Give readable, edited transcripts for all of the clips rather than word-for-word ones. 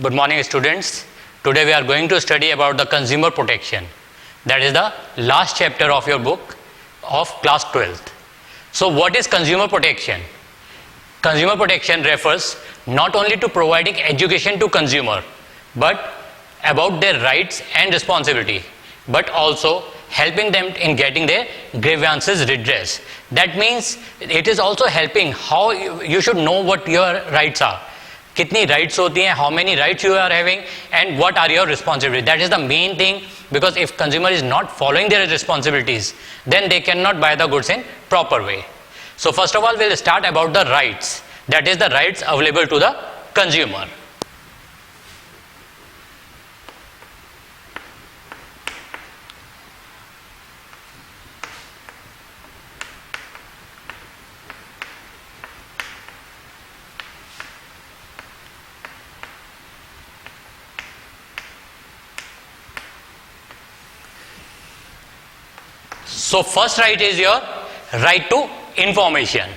Good morning, students. Today we are going to study about the consumer protection. That is the last chapter of your book of class 12th. So what is consumer protection? Consumer protection refers not only to providing education to consumer, but about their rights and responsibility, but also helping them in getting their grievances redressed. That means it is also helping how you should know what your rights are. कितनी rights होती हैं, how many rights you are having, and what are your responsibilities. That is the main thing, because if consumer is not following their responsibilities, then they cannot buy the goods in proper way. So first of all, we'll start about the rights. That is the rights available to the consumer. So first right is your right to information.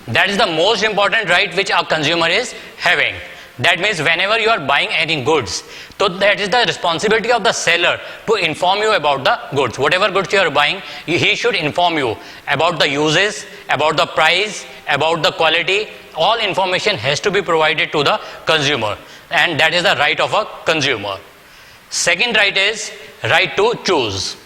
That is the most important right which a consumer is having. That means whenever you are buying any goods, so that is the responsibility of the seller to inform you about the goods. Whatever goods you are buying, he should inform you about the uses, about the price, about the quality. All information has to be provided to the consumer, and that is the right of a consumer. Second right is right to choose.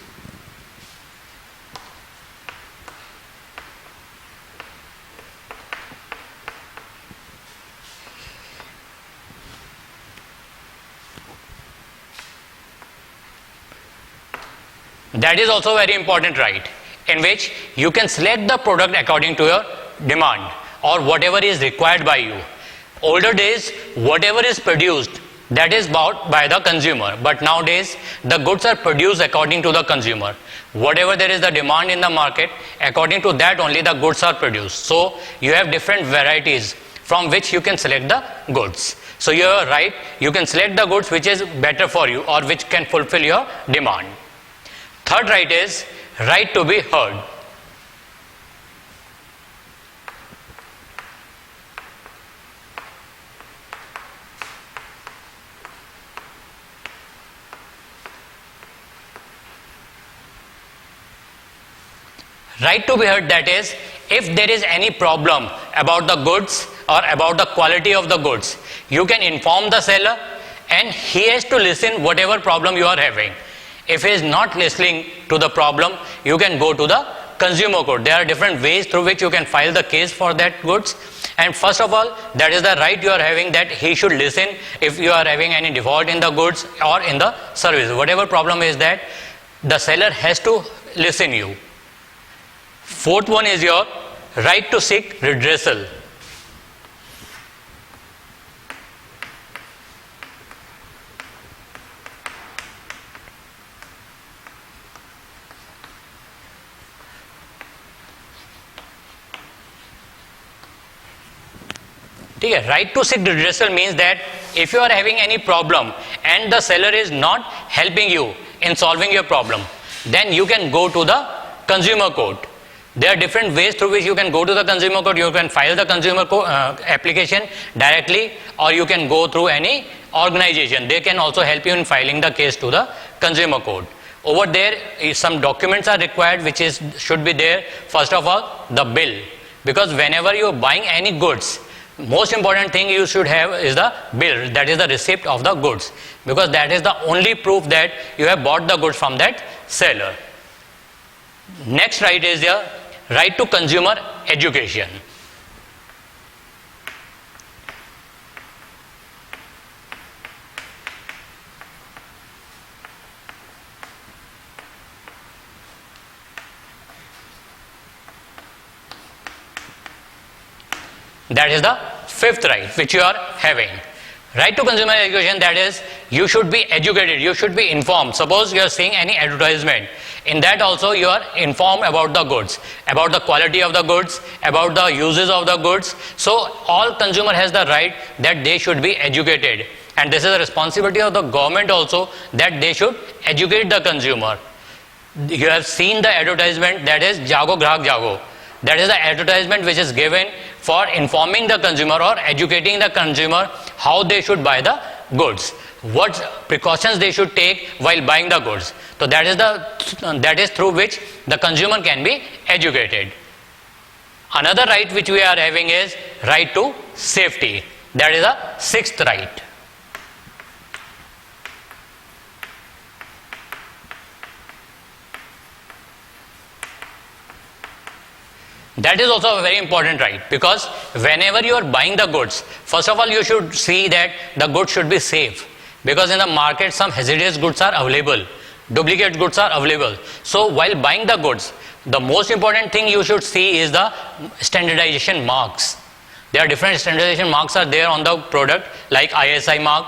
That is also a very important right, in which you can select the product according to your demand or whatever is required by you. Older days, whatever is produced, that is bought by the consumer. But nowadays, the goods are produced according to the consumer. Whatever there is the demand in the market, according to that only the goods are produced. So you have different varieties from which you can select the goods. So you are right, you can select the goods which is better for you or which can fulfill your demand. Third right is right to be heard. Right to be heard, that is, if there is any problem about the goods or about the quality of the goods, you can inform the seller and he has to listen whatever problem you are having. If he is not listening to the problem, you can go to the consumer court. There are different ways through which you can file the case for that goods. And first of all, that is the right you are having, that he should listen if you are having any default in the goods or in the service. Whatever problem is that, the seller has to listen you. Fourth one is your right to seek redressal. Right to seek redressal means that if you are having any problem and the seller is not helping you in solving your problem, then you can go to the consumer court. There are different ways through which you can go to the consumer court. You can file the consumer application directly, or you can go through any organization. They can also help you in filing the case to the consumer court. Over there, some documents are required which should be there. First of all, the bill, because whenever you are buying any goods, most important thing you should have is the bill, that is the receipt of the goods, because that is the only proof that you have bought the goods from that seller. Next right is the right to consumer education. That is the fifth right which you are having. Right to consumer education, that is, you should be educated, you should be informed. Suppose you are seeing any advertisement, in that also you are informed about the goods, about the quality of the goods, about the uses of the goods. So all consumer has the right that they should be educated And this is the responsibility of the government also, that they should educate the consumer. You have seen the advertisement, that is Jago Grahak Jago. That is the advertisement which is given for informing the consumer or educating the consumer how they should buy the goods, what precautions they should take while buying the goods. So that is through which the consumer can be educated. Another right which we are having is right to safety. That is the sixth right. That is also a very important right, because whenever you are buying the goods, first of all you should see that the goods should be safe, because in the market some hazardous goods are available, duplicate goods are available. So while buying the goods, the most important thing you should see is the standardization marks. There are different standardization marks are there on the product, like ISI mark,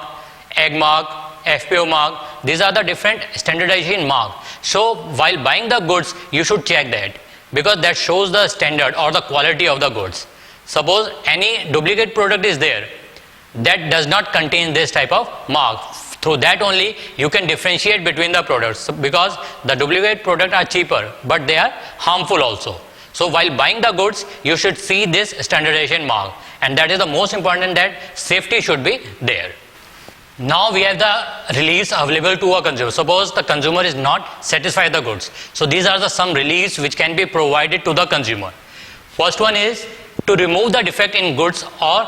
egg mark, FPO mark. These are the different standardization mark. So while buying the goods, you should check that, because that shows the standard or the quality of the goods. Suppose any duplicate product is there that does not contain this type of mark, through that only you can differentiate between the products, because the duplicate products are cheaper but they are harmful also. So while buying the goods, you should see this standardization mark, and that is the most important, that safety should be there. Now we have the reliefs available to a consumer. Suppose the consumer is not satisfied with the goods. So these are the some reliefs which can be provided to the consumer. First one is to remove the defect in goods or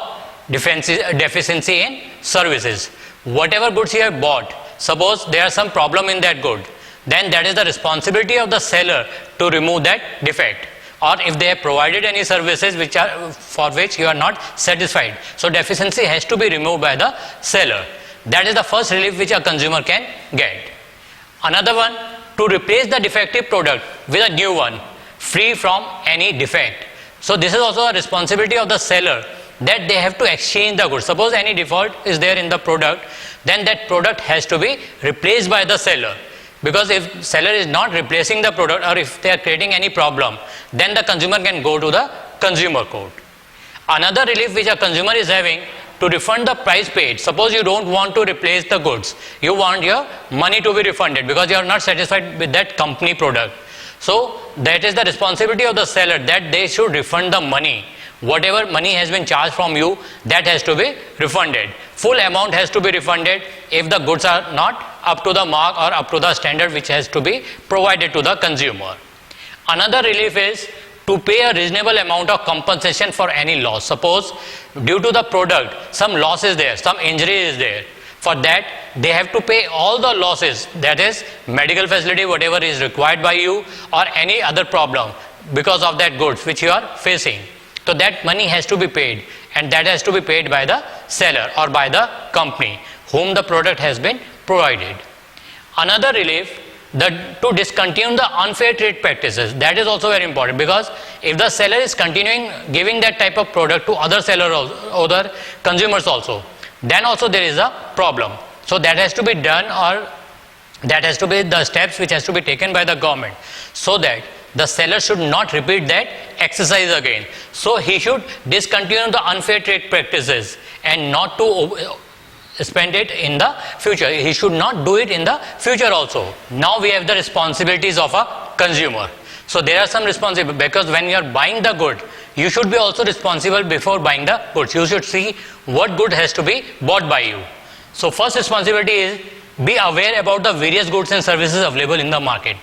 deficiency in services. Whatever goods you have bought, suppose there is some problem in that good, then that is the responsibility of the seller to remove that defect. Or if they have provided any services for which you are not satisfied, so deficiency has to be removed by the seller. That is the first relief which a consumer can get. Another one, to replace the defective product with a new one, free from any defect. So this is also a responsibility of the seller, that they have to exchange the goods. Suppose any default is there in the product, then that product has to be replaced by the seller. Because if seller is not replacing the product, or if they are creating any problem, then the consumer can go to the consumer court. Another relief which a consumer is having, to refund the price paid. Suppose you don't want to replace the goods, you want your money to be refunded because you are not satisfied with that company product. So that is the responsibility of the seller, that they should refund the money. Whatever money has been charged from you, that has to be refunded. Full amount has to be refunded if the goods are not up to the mark or up to the standard which has to be provided to the consumer. Another relief is to pay a reasonable amount of compensation for any loss. Suppose due to the product some loss is there, some injury is there. For that they have to pay all the losses, that is medical facility, whatever is required by you, or any other problem because of that goods which you are facing. So that money has to be paid, and that has to be paid by the seller or by the company whom the product has been provided. Another relief, to discontinue the unfair trade practices. That is also very important, because if the seller is continuing giving that type of product to other sellers or other consumers also, then also there is a problem. So that has to be done, or that has to be the steps which has to be taken by the government, so that the seller should not repeat that exercise again. So he should discontinue the unfair trade practices and not to spend it in the future. He should not do it in the future also. Now we have the responsibilities of a consumer. So there are some responsibilities, because when you are buying the good, you should be also responsible before buying the goods. You should see what good has to be bought by you. So first responsibility is, be aware about the various goods and services available in the market.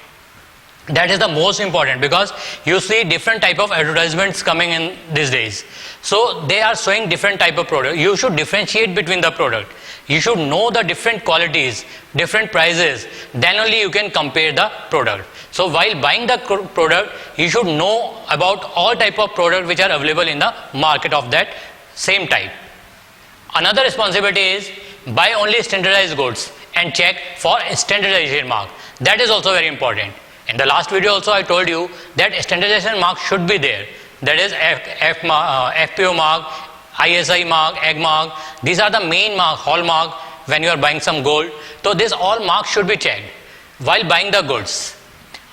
That is the most important, because you see different type of advertisements coming in these days. So they are showing different type of product. You should differentiate between the product. You should know the different qualities, different prices, then only you can compare the product. So while buying the product, you should know about all type of product which are available in the market of that same type. Another responsibility is, buy only standardized goods and check for standardization mark. That is also very important. In the last video also I told you that standardization mark should be there. That is FPO mark, ISI mark, egg mark. These are the main mark, hallmark when you are buying some gold. So this all marks should be checked while buying the goods.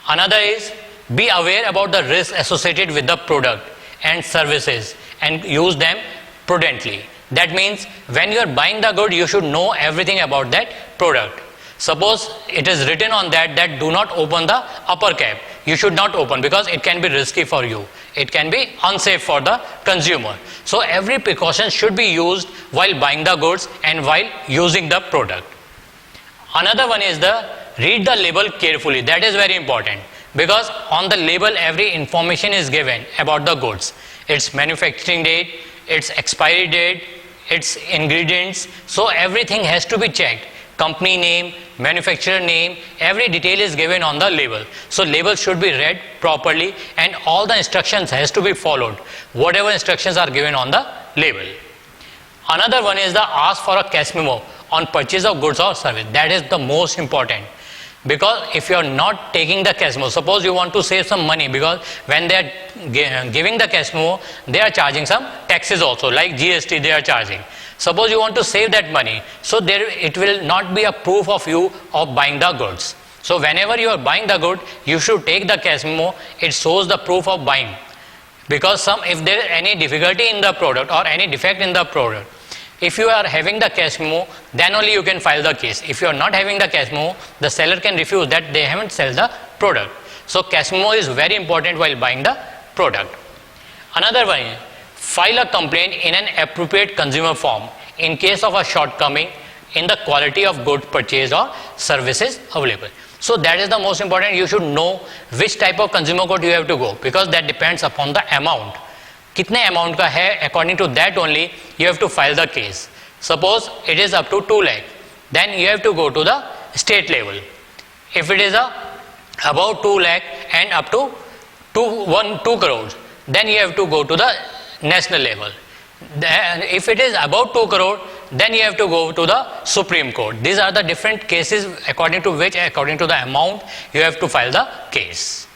Another is, be aware about the risk associated with the product and services and use them prudently. That means when you are buying the good, you should know everything about that product. Suppose it is written on that do not open the upper cap. You should not open because it can be risky for you. It can be unsafe for the consumer. So every precaution should be used while buying the goods and while using the product. Another one is the read the label carefully. That is very important because on the label every information is given about the goods. Its manufacturing date, its expiry date, its ingredients. So everything has to be checked. Company name, manufacturer name, every detail is given on the label. So label should be read properly and all the instructions has to be followed. Whatever instructions are given on the label. Another one is the ask for a cash memo on purchase of goods or service. That is the most important. Because if you are not taking the cash memo, suppose you want to save some money, because when they are giving the cash memo, they are charging some taxes also, like GST they are charging. Suppose you want to save that money, so it will not be a proof of you of buying the goods. So whenever you are buying the good, you should take the cash memo. It shows the proof of buying. Because if there is any difficulty in the product or any defect in the product, if you are having the cash memo, then only you can file the case. If you are not having the cash memo, the seller can refuse that they haven't sold the product. So cash memo is very important while buying the product. Another one is file a complaint in an appropriate consumer form in case of a shortcoming in the quality of goods purchased or services available. So that is the most important. You should know which type of consumer good you have to go, because that depends upon the amount. कितने amount का है, according to that only you have to file the case. Suppose it is up to 2 lakh, then you have to go to the state level. If it is about 2 lakh and up to 2 crores, then you have to go to the national level. Then if it is about 2 crore, then you have to go to the Supreme Court. These are the different cases according to the amount you have to file the case.